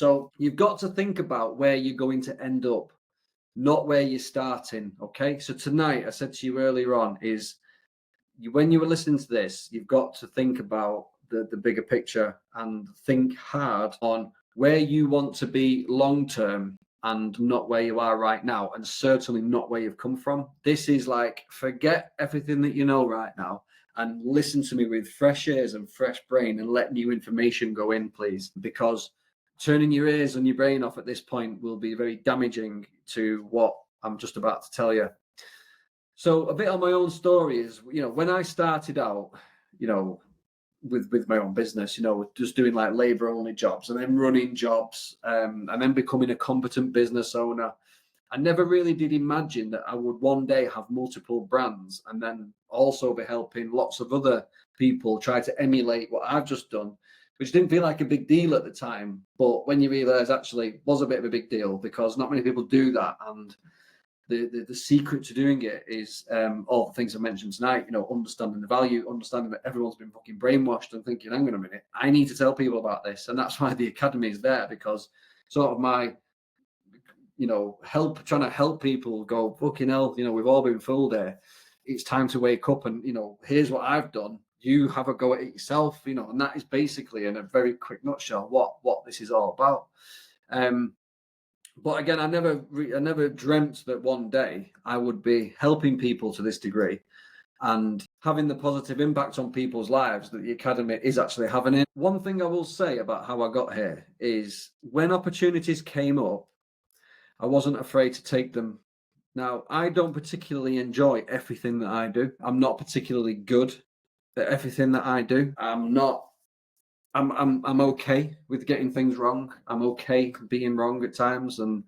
So you've got to think about where you're going to end up, not where you're starting. Okay. So tonight, I said to you earlier on, is when you were listening to this, you've got to think about the bigger picture and think hard on where you want to be long term and not where you are right now, and certainly not where you've come from. This is like, forget everything that you know right now and listen to me with fresh ears and fresh brain and let new information go in, please, because turning your ears and your brain off at this point will be very damaging to what I'm just about to tell you. So a bit on my own story is, when I started out, with my own business, just doing like labor only jobs and then running jobs, and then becoming a competent business owner. I never really did imagine that I would one day have multiple brands and then also be helping lots of other people try to emulate what I've just done, which didn't feel like a big deal at the time. But when you realize actually it was a bit of a big deal, because not many people do that. And the secret to doing it is all the things I mentioned tonight, understanding the value, understanding that everyone's been fucking brainwashed and thinking, hang on a minute, I need to tell people about this. And that's why the academy is there, because sort of my, trying to help people go, fucking hell, we've all been fooled here. It's time to wake up and, here's what I've done. You have a go at it yourself, and that is basically, in a very quick nutshell, what this is all about. But again, I never dreamt that one day I would be helping people to this degree and having the positive impact on people's lives that the academy is actually having it. One thing I will say about how I got here is when opportunities came up, I wasn't afraid to take them. Now, I don't particularly enjoy everything that I do. I'm not particularly good at everything that I do. I'm okay with getting things wrong. I'm okay being wrong at times, and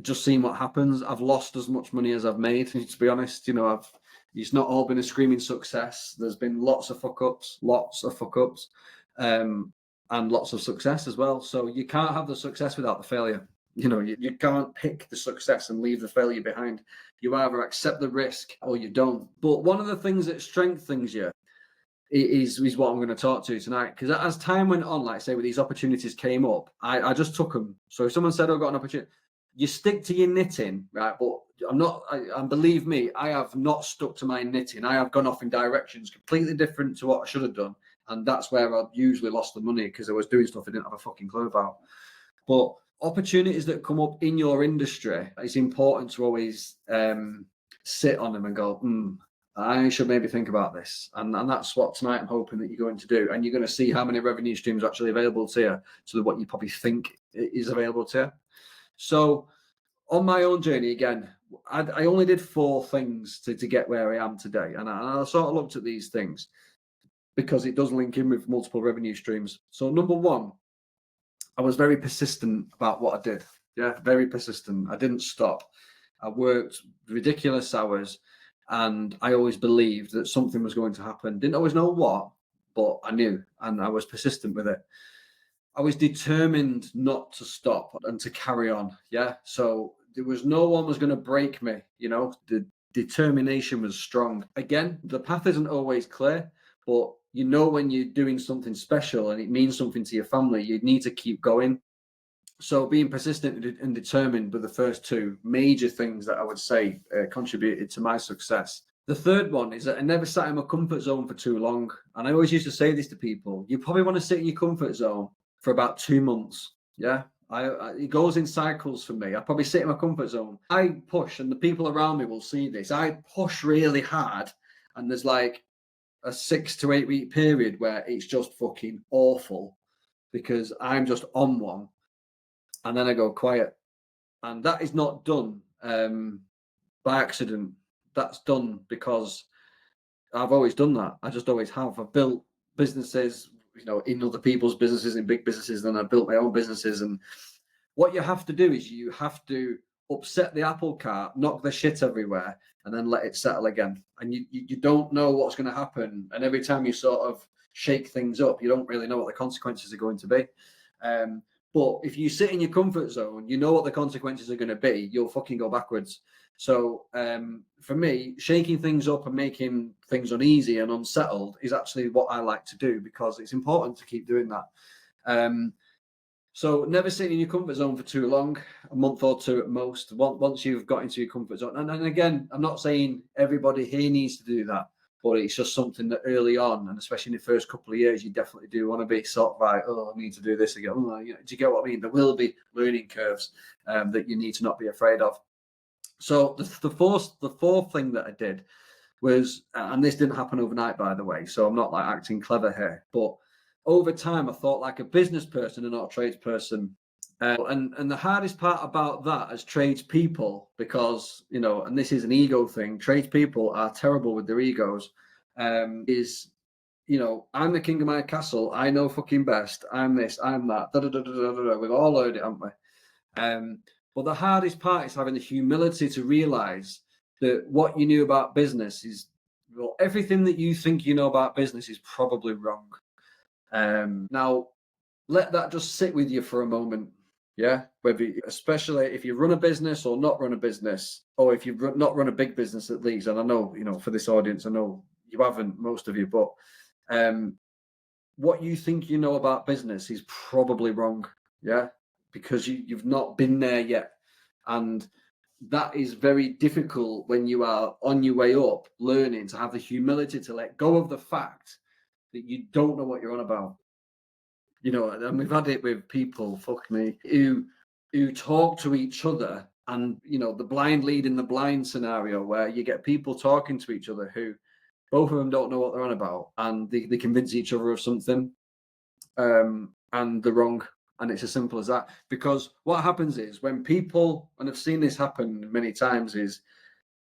just seeing what happens. I've lost as much money as I've made, to be honest. It's not all been a screaming success. There's been lots of fuck ups, and lots of success as well. So you can't have the success without the failure. You can't pick the success and leave the failure behind. You either accept the risk or you don't. But one of the things that strengthens you is what I'm going to talk to tonight. Because as time went on, like I say, with these opportunities came up, I just took them. So if someone said, I've got an opportunity, you stick to your knitting, right? But and believe me, I have not stuck to my knitting. I have gone off in directions completely different to what I should have done. And that's where I've usually lost the money, because I was doing stuff I didn't have a fucking clue about. But opportunities that come up in your industry, it's important to always sit on them and go, I should maybe think about this. And that's what tonight I'm hoping that you're going to do. And you're going to see how many revenue streams are actually available to you, to what you probably think is available to you. So on my own journey, again, I only did 4 things to get where I am today. And I sort of looked at these things because it does link in with multiple revenue streams. So number 1, I was very persistent about what I did. Yeah, very persistent. I didn't stop. I worked ridiculous hours. And I always believed that something was going to happen. Didn't always know what, but I knew, and I was persistent with it. I was determined not to stop and to carry on. Yeah. So there was no one was going to break me. The determination was strong. Again, the path isn't always clear, but when you're doing something special and it means something to your family, you need to keep going. So being persistent and determined were the first 2 major things that I would say contributed to my success. The third one is that I never sat in my comfort zone for too long. And I always used to say this to people: you probably want to sit in your comfort zone for about 2 months. Yeah, it goes in cycles for me. I probably sit in my comfort zone. I push, and the people around me will see this. I push really hard, and there's like a 6 to 8 week period where it's just fucking awful because I'm just on one. And then I go quiet. And that is not done by accident. That's done because I've always done that. I just always have. I've built businesses, in other people's businesses, in big businesses, then I've built my own businesses. And what you have to do is you have to upset the apple cart, knock the shit everywhere, and then let it settle again. And you don't know what's going to happen. And every time you sort of shake things up, you don't really know what the consequences are going to be. But if you sit in your comfort zone, you know what the consequences are going to be. You'll fucking go backwards. So for me, shaking things up and making things uneasy and unsettled is actually what I like to do, because it's important to keep doing that. So never sit in your comfort zone for too long, a month or two at most. Once you've got into your comfort zone, and again, I'm not saying everybody here needs to do that, but it's just something that early on, and especially in the first couple of years, you definitely do want to be sort of like, oh, I need to do this again. Oh, do you get what I mean? There will be learning curves that you need to not be afraid of. So the fourth thing that I did was, and this didn't happen overnight, by the way, so I'm not like acting clever here, but over time I thought like a business person and not a tradesperson. And the hardest part about that as tradespeople, because, and this is an ego thing, tradespeople are terrible with their egos, is, I'm the king of my castle, I know fucking best, I'm this, I'm that, da, da, da, da, da, da. We've all heard it, haven't we? But the hardest part is having the humility to realize that what you knew about business is, well, everything that you think you know about business is probably wrong. Now, let that just sit with you for a moment. Yeah, especially if you run a business or not run a business, or if you've not run a big business at least. And I know, for this audience, I know you haven't, most of you, but what you think you know about business is probably wrong. Yeah, because you've not been there yet. And that is very difficult when you are on your way up, learning to have the humility to let go of the fact that you don't know what you're on about. And we've had it with people, fuck me, who talk to each other, and the blind lead in the blind scenario, where you get people talking to each other who both of them don't know what they're on about, and they convince each other of something, and they're wrong. And it's as simple as that. Because what happens is when people, and I've seen this happen many times, is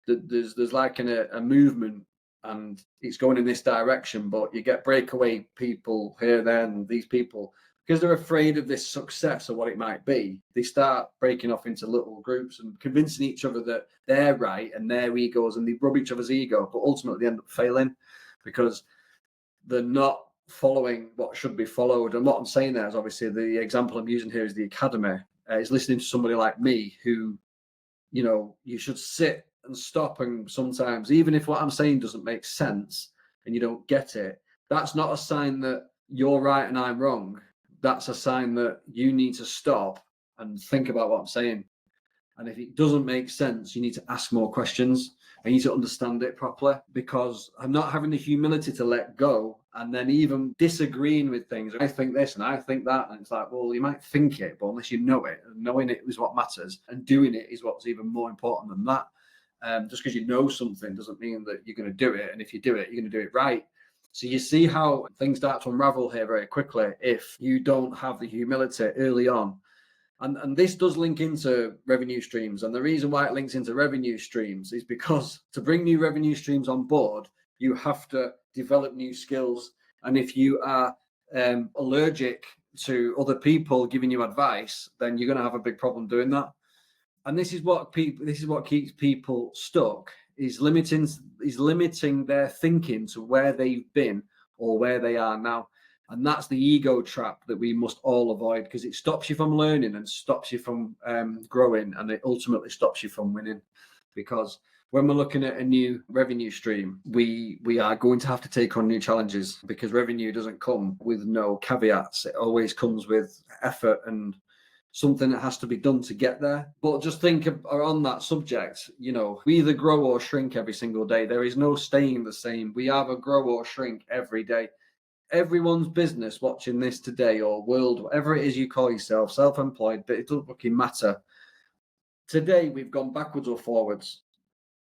that there's like a movement and it's going in this direction, but you get breakaway people here, there, and these people, because they're afraid of this success or what it might be, they start breaking off into little groups and convincing each other that they're right and their egos, and they rub each other's ego, but ultimately they end up failing because they're not following what should be followed. And what I'm saying there is, obviously, the example I'm using here is the academy. Is listening to somebody like me who, you should sit and stop, and sometimes, even if what I'm saying doesn't make sense and you don't get it, that's not a sign that you're right and I'm wrong. That's a sign that you need to stop and think about what I'm saying. And if it doesn't make sense, you need to ask more questions. I need to understand it properly, because I'm not having the humility to let go, and then even disagreeing with things. I think this and I think that. And it's like, well, you might think it, but unless you know it, and knowing it is what matters, and doing it is what's even more important than that. Just because you know something doesn't mean that you're going to do it. And if you do it, you're going to do it right. So you see how things start to unravel here very quickly if you don't have the humility early on. And this does link into revenue streams. And the reason why it links into revenue streams is because to bring new revenue streams on board, you have to develop new skills. And if you are allergic to other people giving you advice, then you're going to have a big problem doing that. And this is what keeps people stuck, is limiting their thinking to where they've been or where they are now. And that's the ego trap that we must all avoid, because it stops you from learning and stops you from growing, and it ultimately stops you from winning. Because when we're looking at a new revenue stream, we are going to have to take on new challenges, because revenue doesn't come with no caveats. It always comes with effort and something that has to be done to get there. But just think on that subject, we either grow or shrink every single day. There is no staying the same. We either grow or shrink every day. Everyone's business watching this today, or world, whatever it is you call yourself, self-employed, but it doesn't fucking matter. Today, we've gone backwards or forwards.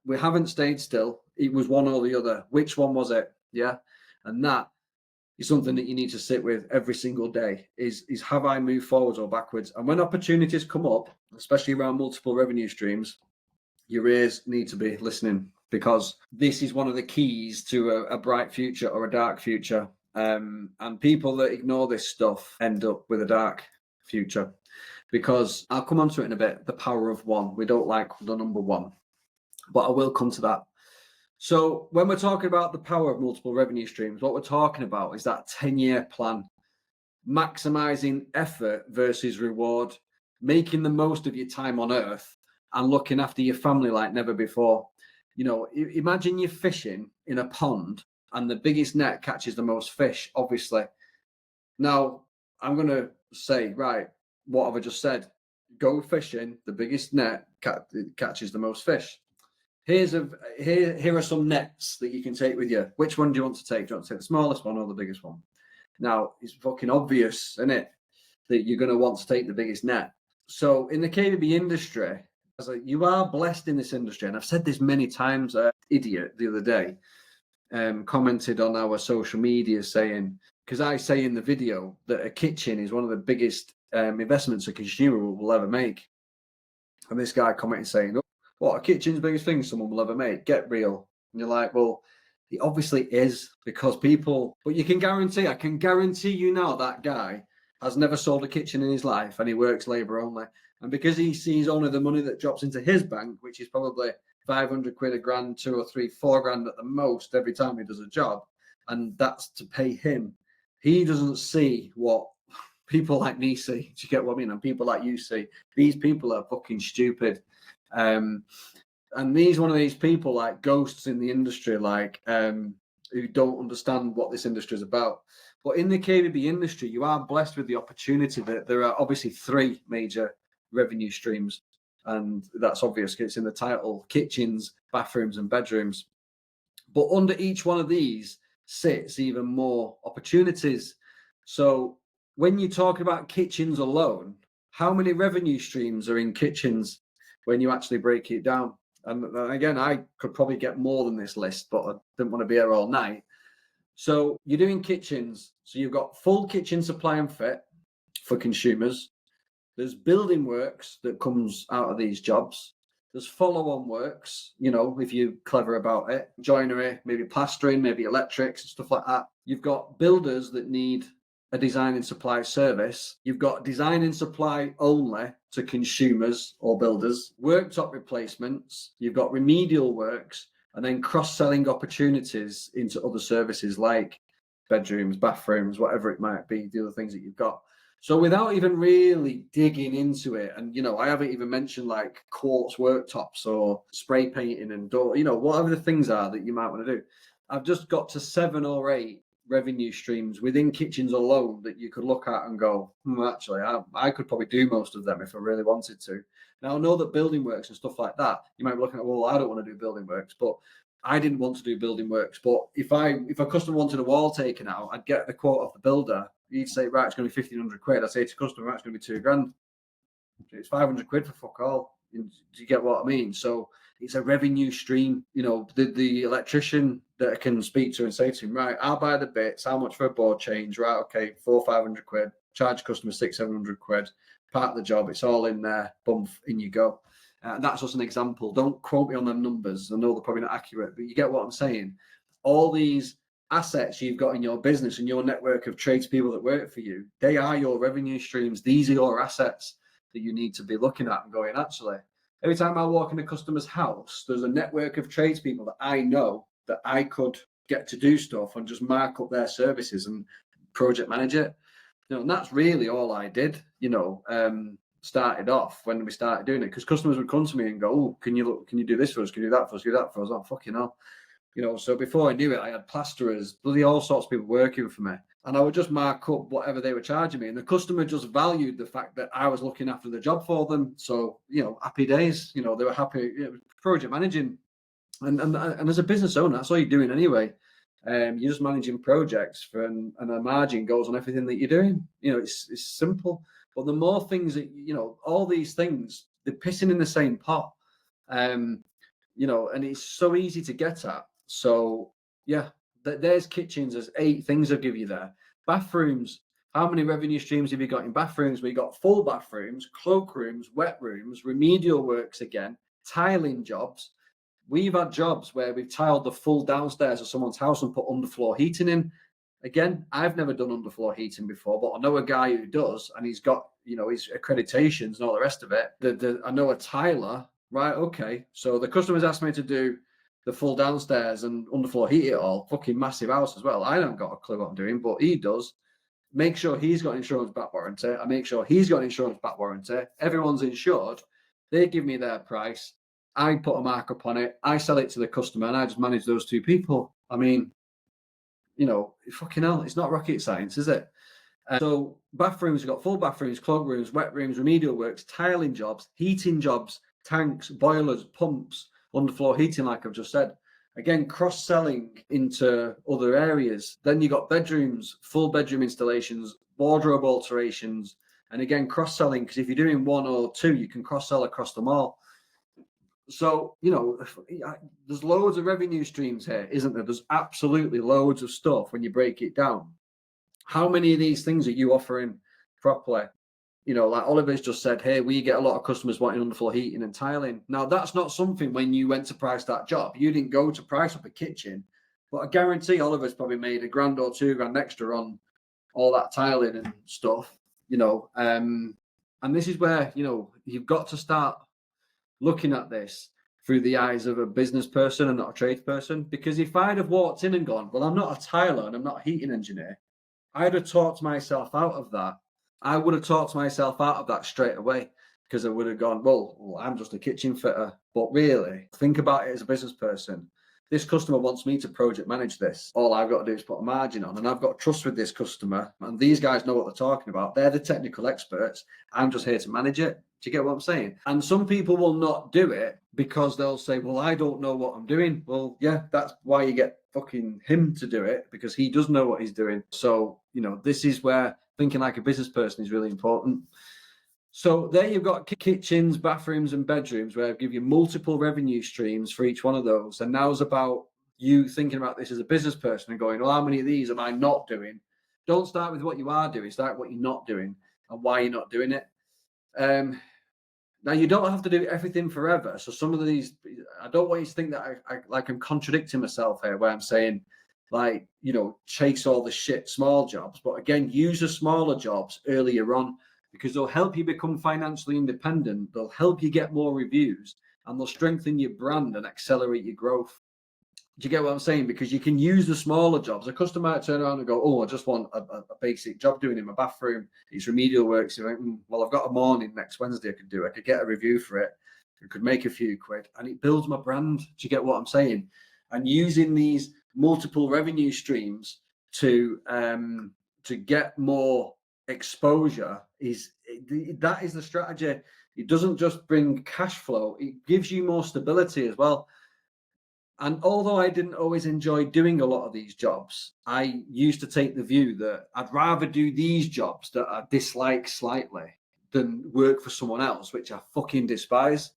We haven't stayed still. It was one or the other. Which one was it? Yeah. And that is something that you need to sit with every single day, is have I moved forwards or backwards? And when opportunities come up, especially around multiple revenue streams, your ears need to be listening, because this is one of the keys to a bright future or a dark future. And people that ignore this stuff end up with a dark future, because I'll come on to it in a bit, the power of one. We don't like the number one, but I will come to that. So when we're talking about the power of multiple revenue streams, what we're talking about is that 10-year plan, maximizing effort versus reward, making the most of your time on earth and looking after your family like never before. Imagine you're fishing in a pond and the biggest net catches the most fish, obviously. Now, I'm going to say, right, what have I just said? Go fishing, the biggest net catches the most fish. Here are some nets that you can take with you. Which one do you want to take? Do you want to take the smallest one or the biggest one? Now, it's fucking obvious, isn't it, that you're going to want to take the biggest net. So in the KBB industry, you are blessed in this industry. And I've said this many times. Idiot the other day commented on our social media saying, because I say in the video that a kitchen is one of the biggest investments a consumer will ever make. And this guy commented saying, oh, what, a kitchen's the biggest thing someone will ever make? Get real. And you're like, well, it obviously is, because people, but I can guarantee you now that guy has never sold a kitchen in his life and he works labour only. And because he sees only the money that drops into his bank, which is probably 500 quid a grand, 2 or 3, 4 grand at the most every time he does a job, and that's to pay him, he doesn't see what people like me see. Do you get what I mean? And people like you see. These people are fucking stupid. And he's one of these people like ghosts in the industry, like who don't understand what this industry is about. But in the KBB industry, you are blessed with the opportunity that there are obviously 3 major revenue streams. And that's obvious because it's in the title: kitchens, bathrooms, and bedrooms. But under each one of these sits even more opportunities. So when you talk about kitchens alone, how many revenue streams are in kitchens when you actually break it down? And again, I could probably get more than this list, but I didn't want to be here all night. So you're doing kitchens. So you've got full kitchen supply and fit for consumers. There's building works that comes out of these jobs. There's follow-on works, if you're clever about it. Joinery, maybe plastering, maybe electrics and stuff like that. You've got builders that need a design and supply service. You've got design and supply only to consumers or builders. Worktop replacements. You've got remedial works, and then cross-selling opportunities into other services like bedrooms, bathrooms, whatever it might be, the other things that you've got. So without even really digging into it, and I haven't even mentioned like quartz worktops or spray painting and door, whatever the things are that you might want to do. I've just got to 7 or 8 revenue streams within kitchens alone that you could look at and go, actually, I could probably do most of them if I really wanted to. Now, I know that building works and stuff like that, you might be looking at, well, I don't want to do building works, but I didn't want to do building works. But if a customer wanted a wall taken out, I'd get the quote off the builder. He'd say, right, it's going to be 1,500 quid. I'd say to customer, right, it's going to be 2 grand. It's 500 quid for fuck all. Do you get what I mean? So it's a revenue stream. The electrician that I can speak to and say to him, right, I'll buy the bits. How much for a board change? Right, okay, 400-500 quid. Charge customer 600-700 quid. Part of the job. It's all in there. Bump, in you go. That's just an example. Don't quote me on them numbers. I know they're probably not accurate, but you get what I'm saying. All these assets you've got in your business and your network of tradespeople that work for you, they are your revenue streams. These are your assets that you need to be looking at and going, actually, every time I walk in a customer's house, there's a network of tradespeople that I know that I could get to do stuff and just mark up their services and project manage it. And that's really all I did, started off when we started doing it, because customers would come to me and go, oh, can you do this for us? Can you do that for us? Can you do that for us? Oh, fucking hell. So before I knew it, I had plasterers, bloody all sorts of people working for me. And I would just mark up whatever they were charging me. And the customer just valued the fact that I was looking after the job for them. So, happy days, they were happy, project managing. And as a business owner, that's all you're doing anyway. You're just managing projects and a margin goes on everything that you're doing. It's simple. But the more things that, all these things, they're pissing in the same pot. And it's so easy to get at. So, yeah, there's kitchens. There's 8 things I'll give you there. Bathrooms. How many revenue streams have you got in bathrooms? We got full bathrooms, cloakrooms, wet rooms, remedial works again, tiling jobs. We've had jobs where we've tiled the full downstairs of someone's house and put underfloor heating in. Again, I've never done underfloor heating before, but I know a guy who does, and he's got, his accreditations and all the rest of it. I know a tiler. Right, okay. So the customer's asked me to do the full downstairs and underfloor heat it all. Fucking massive house as well. I don't got a clue what I'm doing, but he does. Make sure he's got insurance back warranty. I make sure he's got insurance back warranty. Everyone's insured. They give me their price. I put a markup on it. I sell it to the customer, and I just manage those 2 people. I mean, fucking hell, it's not rocket science, is it? So bathrooms, you've got full bathrooms, cloakrooms, wet rooms, remedial works, tiling jobs, heating jobs, tanks, boilers, pumps, underfloor heating, like I've just said. Again, cross-selling into other areas. Then you got bedrooms, full bedroom installations, wardrobe alterations, and again, cross-selling, because if you're doing one or two, you can cross-sell across them all. So, there's loads of revenue streams here, isn't there? There's absolutely loads of stuff when you break it down. How many of these things are you offering properly? Like Oliver's just said, hey, we get a lot of customers wanting underfloor heating and tiling. Now, that's not something when you went to price that job. You didn't go to price up a kitchen, but I guarantee Oliver's probably made $1,000 or $2,000 extra on all that tiling and stuff, and this is where, you've got to start looking at this through the eyes of a business person and not a tradesperson. Because if I'd have walked in and gone, well, I'm not a tiler and I'm not a heating engineer, I'd have talked myself out of that. I would have talked myself out of that straight away, because I would have gone, well, I'm just a kitchen fitter. But really, think about it as a business person. This customer wants me to project manage this. All I've got to do is put a margin on, and I've got trust with this customer. And these guys know what they're talking about. They're the technical experts. I'm just here to manage it. Do you get what I'm saying? And some people will not do it because they'll say, well, I don't know what I'm doing. Well, yeah, that's why you get fucking him to do it, because he does know what he's doing. So, this is where thinking like a business person is really important. So there you've got kitchens, bathrooms, and bedrooms, where I give you multiple revenue streams for each one of those. And now it's about you thinking about this as a business person and going, well, how many of these am I not doing? Don't start with what you are doing. Start with what you're not doing and why you're not doing it. Now, you don't have to do everything forever. So some of these, I don't want you to think that I'm contradicting myself here, where I'm saying, chase all the shit small jobs. But again, use the smaller jobs earlier on, because they'll help you become financially independent. They'll help you get more reviews, and they'll strengthen your brand and accelerate your growth. Do you get what I'm saying? Because you can use the smaller jobs. A customer might turn around and go, oh, I just want a basic job doing in my bathroom. It's remedial work. So, well, I've got a morning next Wednesday I could do. I could get a review for it. I could make a few quid, and it builds my brand. Do you get what I'm saying? And using these multiple revenue streams to get more exposure that is the strategy. It doesn't just bring cash flow, it gives you more stability as well. And although I didn't always enjoy doing a lot of these jobs, I used to take the view that I'd rather do these jobs that I dislike slightly than work for someone else, which I fucking despise.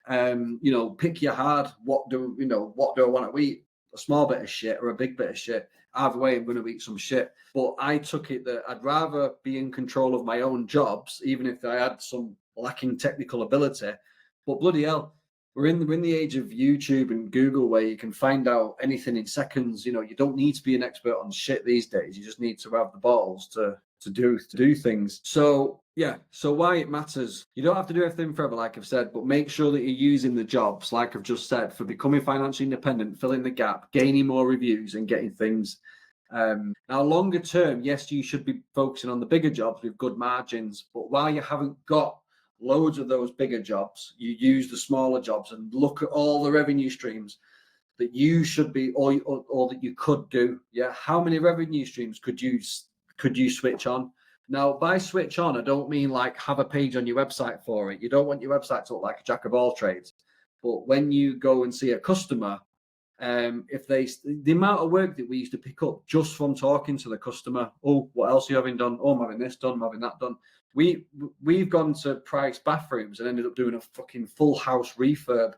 Pick your hard. What do I want to eat? A small bit of shit or a big bit of shit? Either way, I'm going to eat some shit. But I took it that I'd rather be in control of my own jobs, even if I had some lacking technical ability. But bloody hell, we're in the age of YouTube and Google, where you can find out anything in seconds. You don't need to be an expert on shit these days. You just need to have the balls to do things. So yeah, so why it matters. You don't have to do everything forever, like I've said, but make sure that you're using the jobs, like I've just said, for becoming financially independent, filling the gap, gaining more reviews, and getting things. Now, longer term, yes, you should be focusing on the bigger jobs with good margins, but while you haven't got loads of those bigger jobs, you use the smaller jobs and look at all the revenue streams that you should be or that you could do. Yeah, how many revenue streams could you switch on? Now, by switch on, I don't mean like have a page on your website for it. You don't want your website to look like a jack of all trades. But when you go and see a customer, if the amount of work that we used to pick up just from talking to the customer, oh, what else are you having done? Oh, I'm having this done, I'm having that done. We've gone to price bathrooms and ended up doing a fucking full house refurb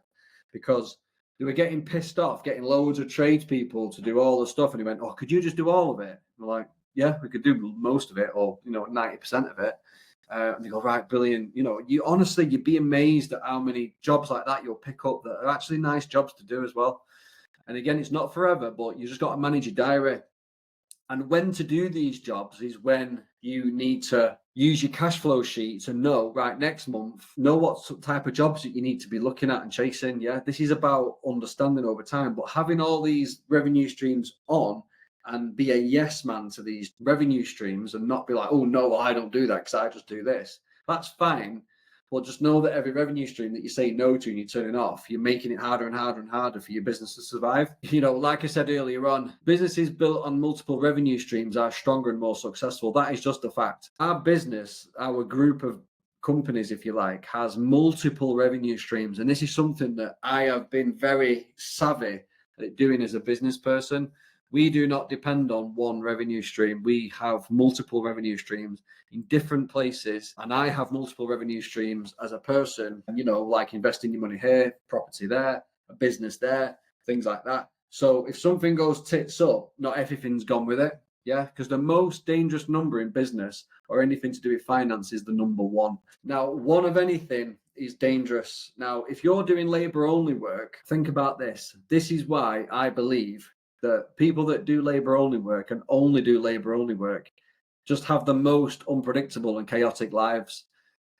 because they were getting pissed off, getting loads of tradespeople to do all the stuff. And he went, oh, could you just do all of it? And we're like, yeah, we could do most of it, or 90% of it. And they go, right, brilliant. You'd be amazed at how many jobs like that you'll pick up that are actually nice jobs to do as well. And again, it's not forever, but you just got to manage your diary. And when to do these jobs is when you need to use your cash flow sheet to know, right, next month, know what type of jobs that you need to be looking at and chasing. Yeah, this is about understanding over time, but having all these revenue streams on and be a yes man to these revenue streams and not be like, oh, no, I don't do that because I just do this. That's fine. Well, just know that every revenue stream that you say no to and you're turning off, you're making it harder and harder and harder for your business to survive. Like I said earlier on, businesses built on multiple revenue streams are stronger and more successful. That is just a fact. Our business, our group of companies, if you like, has multiple revenue streams. And this is something that I have been very savvy at doing as a business person. We do not depend on one revenue stream. We have multiple revenue streams in different places. And I have multiple revenue streams as a person, like investing your money here, property there, a business there, things like that. So if something goes tits up, not everything's gone with it. Yeah, because the most dangerous number in business or anything to do with finance is the number one. Now, one of anything is dangerous. Now, if you're doing labor only work, think about this. This is why I believe that people that do labor only work and only do labor only work just have the most unpredictable and chaotic lives.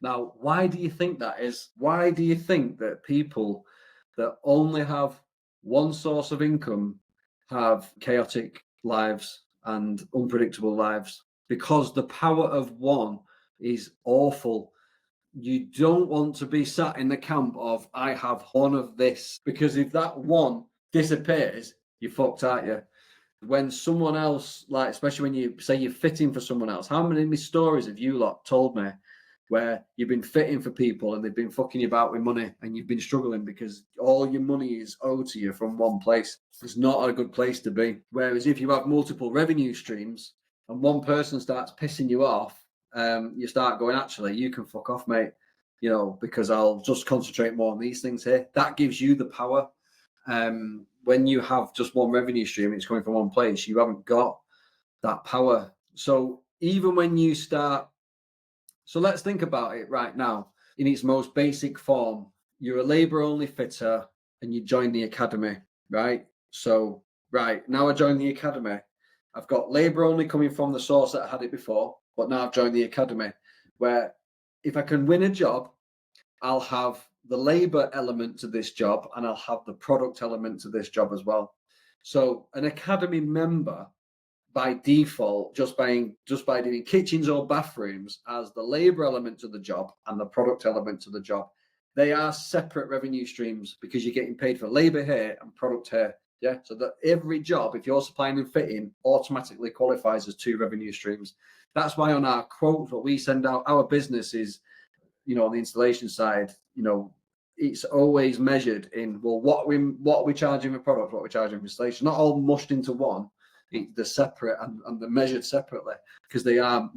Now, why do you think that is? Why do you think that people that only have one source of income have chaotic lives and unpredictable lives? Because the power of one is awful. You don't want to be sat in the camp of, I have one of this, because if that one disappears, you're fucked, aren't you? When someone else, like, especially when you say you're fitting for someone else, how many stories have you lot told me where you've been fitting for people and they've been fucking you about with money and you've been struggling because all your money is owed to you from one place? It's not a good place to be. Whereas if you have multiple revenue streams and one person starts pissing you off, you start going, actually, you can fuck off, mate, because I'll just concentrate more on these things here. That gives you the power. When you have just one revenue stream, it's coming from one place, you haven't got that power. So even when you start, so let's think about it right now in its most basic form. You're a labor only fitter and you join the academy, right? So, right, now I join the academy. I've got labor only coming from the source that I had it before, but now I've joined the academy where if I can win a job, I'll have the labor element to this job and I'll have the product element to this job as well. So an academy member by default, just by doing kitchens or bathrooms as the labor element to the job and the product element to the job, they are separate revenue streams because you're getting paid for labor here and product here. Yeah. So that every job, if you're supplying and fitting, automatically qualifies as two revenue streams. That's why on our quote, what we send out, our business is, on the installation side, it's always measured in, well, what are we charging for product, what are we charging for installation, not all mushed into one. They're separate and they're measured separately because they are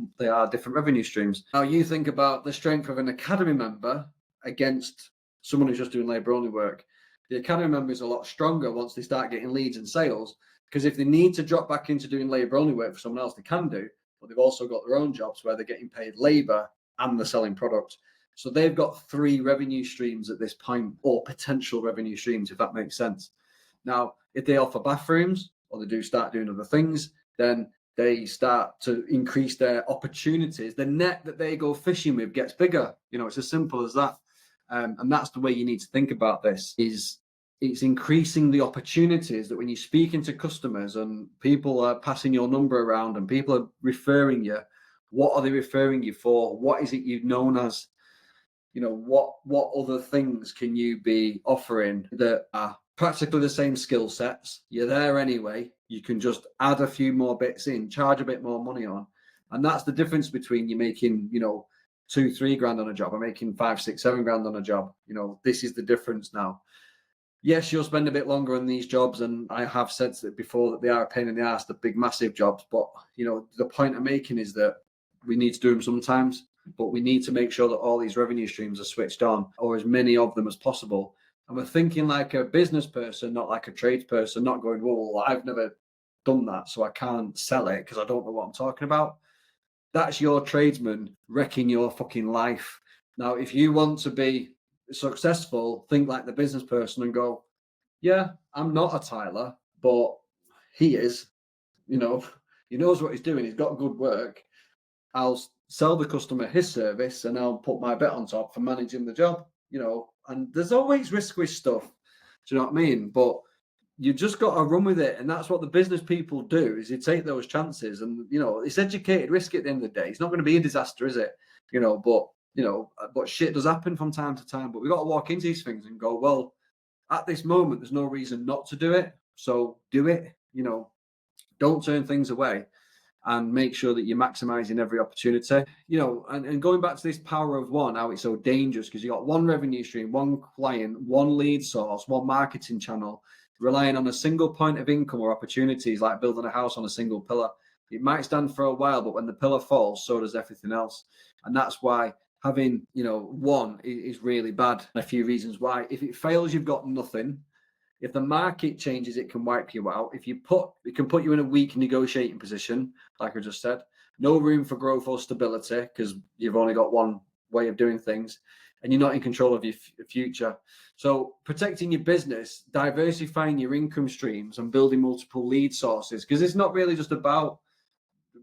different revenue streams. Now you think about the strength of an academy member against someone who's just doing labor only work. The academy member is a lot stronger once they start getting leads and sales, because if they need to drop back into doing labor only work for someone else, they can do, but they've also got their own jobs where they're getting paid labor and they're selling product. So they've got three revenue streams at this point, or potential revenue streams, if that makes sense. Now, if they offer bathrooms or they do start doing other things, then they start to increase their opportunities. The net that they go fishing with gets bigger. It's as simple as that. And that's the way you need to think about this, is it's increasing the opportunities that when you're speaking to customers and people are passing your number around and people are referring you, what are they referring you for? What is it you've known as? What other things can you be offering that are practically the same skill sets? You're there anyway. You can just add a few more bits in, charge a bit more money on. And that's the difference between you making, 2-3 grand on a job or making 5, 6, 7 grand on a job. This is the difference now. Yes, you'll spend a bit longer on these jobs, and I have said that before that they are a pain in the ass, the big, massive jobs. But, the point I'm making is that we need to do them sometimes, but we need to make sure that all these revenue streams are switched on, or as many of them as possible. And we're thinking like a business person, not like a tradesperson, not going, well, I've never done that, so I can't sell it because I don't know what I'm talking about. That's your tradesman wrecking your fucking life. Now, if you want to be successful, think like the business person and go, yeah, I'm not a tiler, but he is, he knows what he's doing. He's got good work. I'll sell the customer his service and I'll put my bet on top for managing the job, and there's always risk with stuff. Do you know what I mean? But you just got to run with it. And that's what the business people do, is you take those chances and, it's educated risk at the end of the day. It's not going to be a disaster, is it? But but shit does happen from time to time. But we've got to walk into these things and go, well, at this moment, there's no reason not to do it. So do it, don't turn things away and make sure that you're maximizing every opportunity, and going back to this power of one, how it's so dangerous because you got one revenue stream, one client, one lead source, one marketing channel, relying on a single point of income or opportunities like building a house on a single pillar. It might stand for a while, but when the pillar falls, so does everything else. And that's why having, one is really bad. A few reasons why. If it fails, you've got nothing. If the market changes, it can wipe you out. It can put you in a weak negotiating position, like I just said. No room for growth or stability because you've only got one way of doing things, and you're not in control of your future. So protecting your business, diversifying your income streams, and building multiple lead sources, because it's not really just about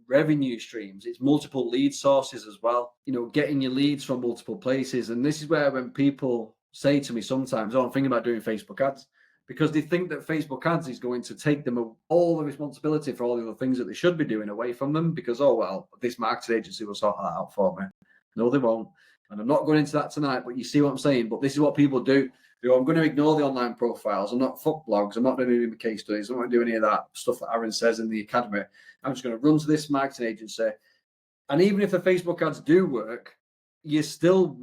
revenue streams, it's multiple lead sources as well. Getting your leads from multiple places. And this is where when people say to me sometimes, I'm thinking about doing Facebook ads, because they think that Facebook ads is going to take them all the responsibility for all the other things that they should be doing away from them because, this marketing agency will sort that out for me. No, they won't. And I'm not going into that tonight, but you see what I'm saying. But this is what people do. I'm going to ignore the online profiles. I'm not fuck blogs. I'm not doing any case studies. I'm not doing any of that stuff that Aaron says in the academy. I'm just going to run to this marketing agency. And even if the Facebook ads do work, you're still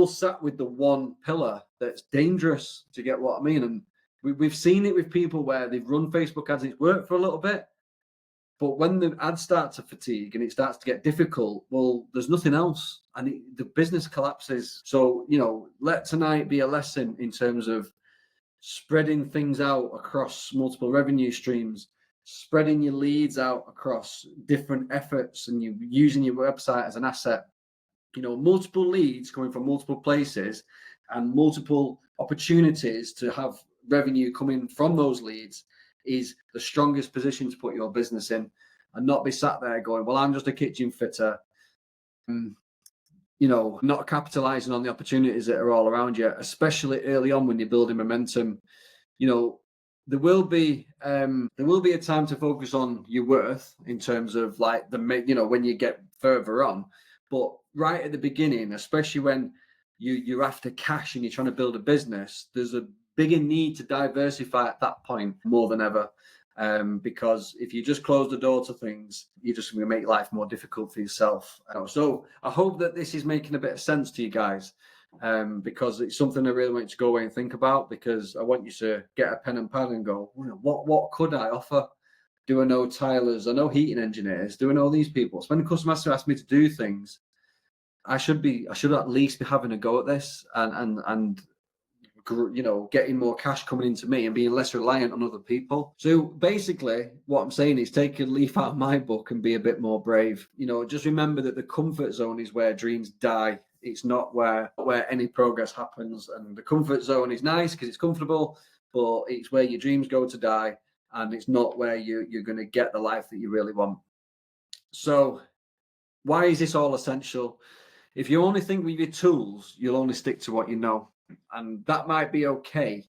sat with the one pillar that's dangerous. To get what I mean? And we've seen it with people where they've run Facebook ads, it's worked for a little bit, but when the ads start to fatigue and it starts to get difficult, well, there's nothing else, and the business collapses. So let tonight be a lesson in terms of spreading things out across multiple revenue streams, spreading your leads out across different efforts, and you using your website as an asset. Multiple leads coming from multiple places and multiple opportunities to have revenue coming from those leads is the strongest position to put your business in, and not be sat there going, well, I'm just a kitchen fitter, not capitalizing on the opportunities that are all around you, especially early on when you're building momentum. There will be a time to focus on your worth in terms of like when you get further on, but right at the beginning, especially when you're after cash and you're trying to build a business, there's a bigger need to diversify at that point more than ever. Because if you just close the door to things, you're just going to make life more difficult for yourself. So I hope that this is making a bit of sense to you guys, because it's something I really want you to go away and think about, because I want you to get a pen and pad and go, what could I offer? Do I know tilers? I know heating engineers. Do I know these people? So when the customer ask me to do things, I should at least be having a go at this and getting more cash coming into me and being less reliant on other people. So basically what I'm saying is take a leaf out of my book and be a bit more brave. Just remember that the comfort zone is where dreams die. It's not where any progress happens. And the comfort zone is nice because it's comfortable, but it's where your dreams go to die, and it's not where you're going to get the life that you really want. So why is this all essential? If you only think with your tools, you'll only stick to what you know. And that might be okay,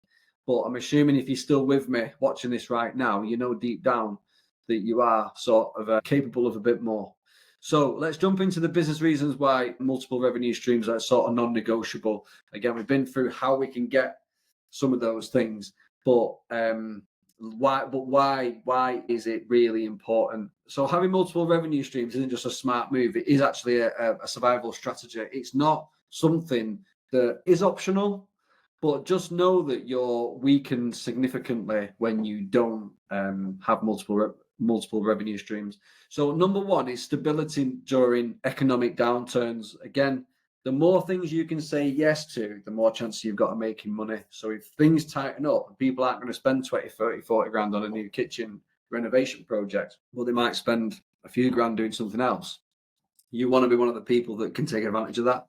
but I'm assuming if you're still with me watching this right now, deep down that you are sort of capable of a bit more. So let's jump into the business reasons why multiple revenue streams are sort of non-negotiable. Again, we've been through how we can get some of those things, but why is it really important? So having multiple revenue streams isn't just a smart move. It is actually a survival strategy. It's not something that is optional, but just know that you're weakened significantly when you don't have multiple revenue streams. So number one is stability during economic downturns. Again, the more things you can say yes to, the more chances you've got of making money. So if things tighten up and people aren't going to spend 20, 30, 40 grand on a new kitchen renovation project, well, they might spend a few grand doing something else. You want to be one of the people that can take advantage of that.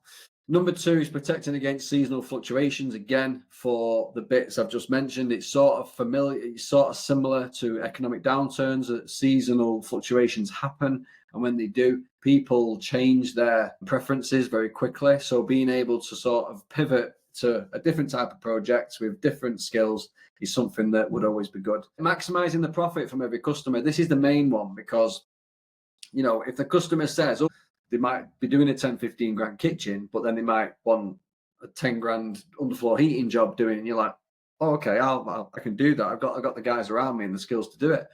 Number two is protecting against seasonal fluctuations. Again, for the bits I've just mentioned, it's sort of similar to economic downturns, that seasonal fluctuations happen. And when they do, people change their preferences very quickly. So being able to sort of pivot to a different type of project with different skills is something that would always be good. Maximizing the profit from every customer. This is the main one, because, if the customer says, they might be doing a 10, 15 grand kitchen, but then they might want a 10 grand underfloor heating job doing, and you're like, oh, okay, I can do that. I've got the guys around me and the skills to do it.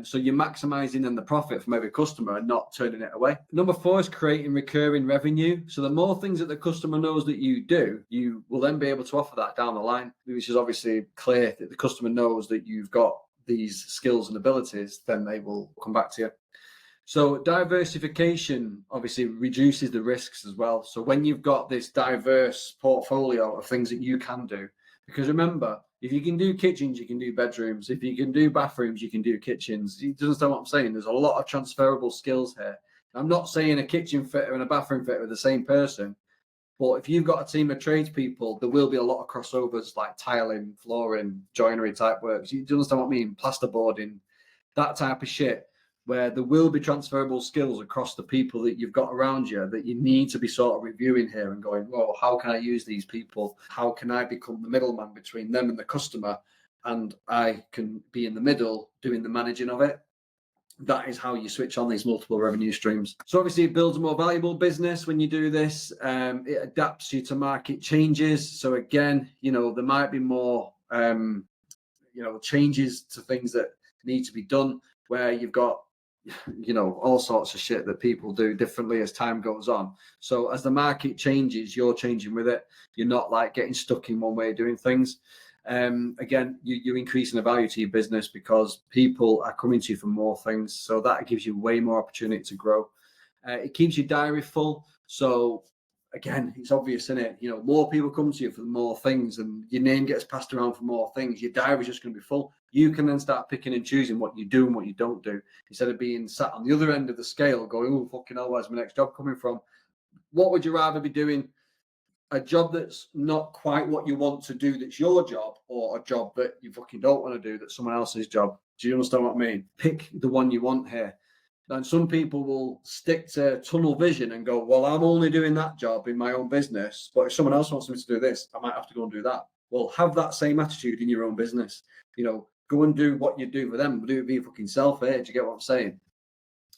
So you're maximizing then the profit from every customer and not turning it away. Number 4 is creating recurring revenue. So the more things that the customer knows that you do, you will then be able to offer that down the line, which is obviously clear that the customer knows that you've got these skills and abilities, then they will come back to you. So diversification obviously reduces the risks as well. So when you've got this diverse portfolio of things that you can do, because remember, if you can do kitchens, you can do bedrooms. If you can do bathrooms, you can do kitchens. You understand what I'm saying? There's a lot of transferable skills here. I'm not saying a kitchen fitter and a bathroom fitter are the same person, but if you've got a team of tradespeople, there will be a lot of crossovers like tiling, flooring, joinery type works. Do you understand what I mean? Plasterboarding, that type of shit, where there will be transferable skills across the people that you've got around you that you need to be sort of reviewing here and going, well, how can I use these people? How can I become the middleman between them and the customer? And I can be in the middle doing the managing of it. That is how you switch on these multiple revenue streams. So obviously it builds a more valuable business when you do this. It adapts you to market changes. So again, there might be more, changes to things that need to be done where you've got all sorts of shit that people do differently as time goes on. So as the market changes, you're changing with it. You're not like getting stuck in one way of doing things. Again, you're increasing the value to your business because people are coming to you for more things. So that gives you way more opportunity to grow. It keeps your diary full. So again, it's obvious, isn't it? More people come to you for more things and your name gets passed around for more things. Your diary is just going to be full. You can then start picking and choosing what you do and what you don't do instead of being sat on the other end of the scale going, oh, fucking hell, where's my next job coming from? What would you rather be doing? A job that's not quite what you want to do, that's your job, or a job that you fucking don't want to do, that's someone else's job? Do you understand what I mean? Pick the one you want here. And some people will stick to tunnel vision and go, well, I'm only doing that job in my own business, but if someone else wants me to do this, I might have to go and do that. Well, have that same attitude in your own business. Go and do what you do for them, but do it for your fucking self here. Do you get what I'm saying?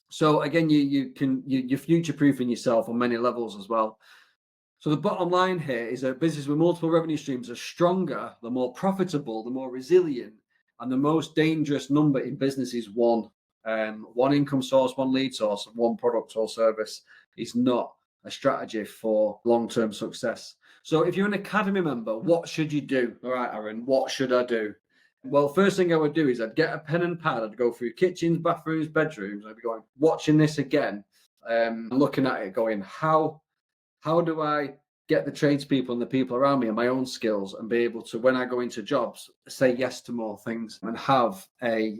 So again, you're future-proofing yourself on many levels as well. So the bottom line here is that businesses with multiple revenue streams are stronger, the more profitable, the more resilient, and the most dangerous number in business is one. One income source, one lead source, one product or service is not a strategy for long-term success. So if you're an academy member, what should you do? All right, Aaron, what should I do? Well, first thing I would do is I'd get a pen and pad. I'd go through kitchens, bathrooms, bedrooms. I'd be going, watching this again, looking at it going, how do I get the tradespeople and the people around me and my own skills and be able to, when I go into jobs, say yes to more things and have a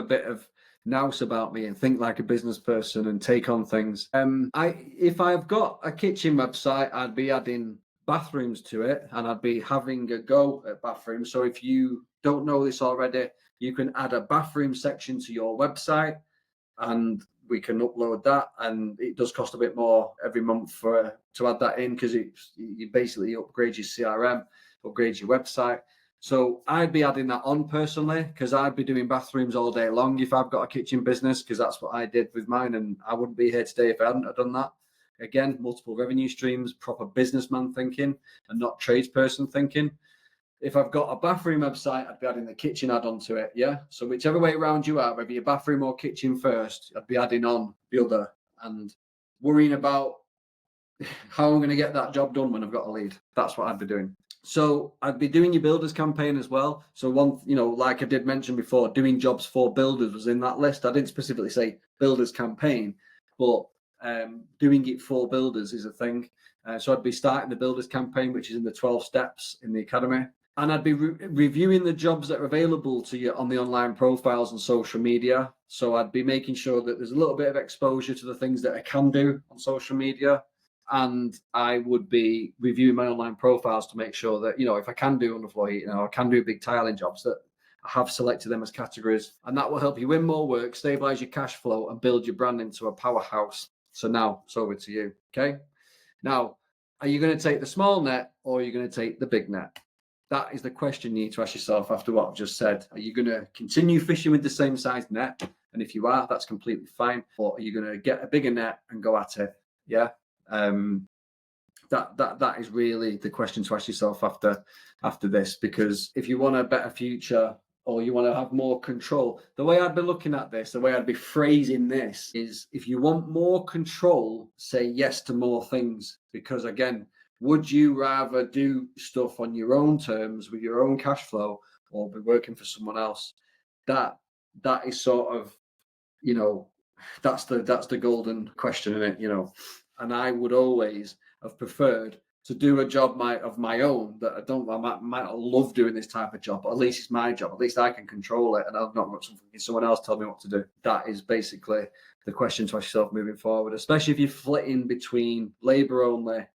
bit of nous about me and think like a business person and take on things. If I've got a kitchen website, I'd be adding bathrooms to it and I'd be having a go at bathrooms. So if you don't know this already, you can add a bathroom section to your website and we can upload that, and it does cost a bit more every month to add that in because you basically upgrade your CRM, upgrade your website. So I'd be adding that on personally because I'd be doing bathrooms all day long if I've got a kitchen business, because that's what I did with mine, and I wouldn't be here today if I hadn't have done that. Again, multiple revenue streams, proper businessman thinking and not tradesperson thinking. If I've got a bathroom website, I'd be adding the kitchen add-on to it, yeah? So whichever way around you are, whether you're bathroom or kitchen first, I'd be adding on the other and worrying about how I'm going to get that job done when I've got a lead. That's what I'd be doing. So I'd be doing your builders campaign as well. So one, like I did mention before, doing jobs for builders was in that list. I didn't specifically say builders campaign, but doing it for builders is a thing. So I'd be starting the builders campaign, which is in the 12 steps in the academy. And I'd be reviewing the jobs that are available to you on the online profiles and social media. So I'd be making sure that there's a little bit of exposure to the things that I can do on social media. And I would be reviewing my online profiles to make sure that, if I can do underfloor heating, I can do big tiling jobs, that I have selected them as categories. And that will help you win more work, stabilize your cash flow, and build your brand into a powerhouse. So now it's over to you. Okay. Now, are you going to take the small net or are you going to take the big net? That is the question you need to ask yourself after what I've just said. Are you going to continue fishing with the same size net? And if you are, that's completely fine. Or are you going to get a bigger net and go at it? Yeah. That is really the question to ask yourself after this, because if you want a better future or you want to have more control, the way I'd be looking at this, the way I'd be phrasing this is, if you want more control, say yes to more things. Because again, would you rather do stuff on your own terms with your own cash flow or be working for someone else? That is sort of, that's the golden question, isn't it? And I would always have preferred to do a job of my own that I might not love doing this type of job, but at least it's my job. At least I can control it, and I've not got someone else tell me what to do. That is basically the question to ask yourself moving forward, especially if you're flitting between labour only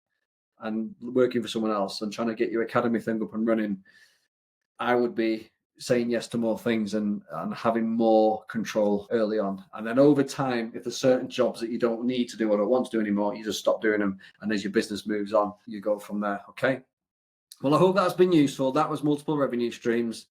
and working for someone else and trying to get your academy thing up and running. I would be saying yes to more things and having more control early on. And then over time, if there's certain jobs that you don't need to do or don't want to do anymore, you just stop doing them. And as your business moves on, you go from there. Okay. Well, I hope that's been useful. That was multiple revenue streams.